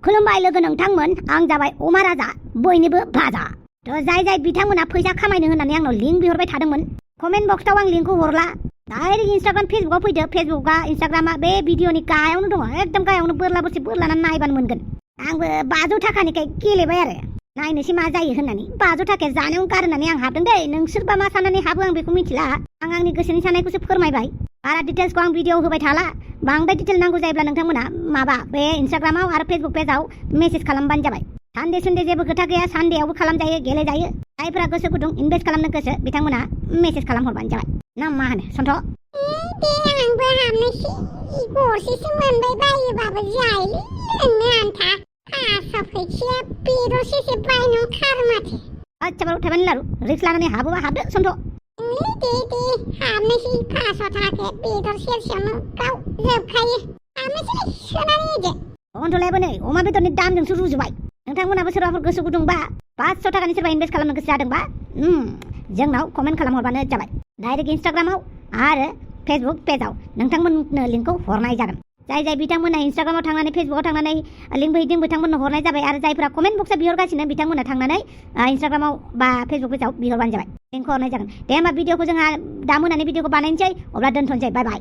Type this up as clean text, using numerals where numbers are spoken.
खुलुमबाय लोगो नोंथांमोन आं जाबाय अमा राजा बयनिबो भाजा जाय बिथांमोना फैसा खामायनो होननानै आंनाव लिंक बिहरबाय थादोंमोन कमेन्ट बक्सआव आं लिंकखौ हरला डाइरेक्ट इन्स्टाग्राम फेसबुकआव फैदो फेसबुकआ इन्स्टाग्रामा बे भिडिअनि गाहायावनो दङ एकदम गाहायावनो बोरलानानै नायबानो मोनगोन आंबो 500 थाखानिखाय गेलेबाय आरो नायनोसै मा जायो होननानै 500 थाखाया जानायाव गार होननानै आं हाबदों दै नोंसोरबा मा साननानै हाबो आं बेखौ मिथिला आं आंनि गोसोनि साननायखौसो फोरमायबाय बारा डिटेल्सखौ आं भिडिअ होबाय थाला बांद्राय डिटेल नांगौ जायोब्ला नोंथांमोना माबा बे इन्स्टाग्रामाव आरो फेसबुक पेजाव मेसेज खालामबानो जाबाय सानडे सुनडे जेबो खोथा गैया सानडेआवबो खालामजायो गेलेजायो जायफोरा गोसो गुदुं इनभेस्ट खालामनो गोसो बिथांमोना मेसेज खालामहरबानो जाबाय ना मा होनो सन्थ' आंबो हाबनोसै गरसेसो मोनबाय बायोबाबो जायोलै लोंनो आन्था फासआव फैसाया बेदरसेसो बायनो खारो माथो अच्छा बारु थाबायनो लारु रिक्स लानानै हाबोबा हाबदो सन्थ' दे हाबनोसै फासआव थाखाय बेदर सेरसेयावनो गाव जोबखायो हाबनोसै सोनानै होदो सन्थ'लायाबो नै अमा बेदरनि दामजोंसो रुजुबाय नोंथांमोनाबो सोरबाफोर गोसो गुदुंबा 500 थाखानि सोरबा इनभेस्ट खालामनो गोसो जादोंबा जोंनाव कमेन्ट खालामहरबानो जाबाय डाइरेक्ट इन्स्टाग्रामाव आरो फेसबुक पेजाव नोंथांमोननो लिंकखौ हरनाय जागोन जाय बिथांमोना इन्स्टाग्रामाव थांनानै फेसबुकाव थांनानै लिंक हैदों बिथांमोननो हरनाय जाबाय आरो जायफोरा कमेन्ट बक्सआव बिहरगासिनो बिथांमोना थांनानै इन्स्टाग्रामाव बा फेसबुक पेजाव बिहरबानो जाबाय लिंकखौ हरनाय जागोन दे होमबा भिडिअखौ जोंहा दा मोनानि भिडिअखौ बानायनोसै अब्ला दोनथ'नोसै बाय बाय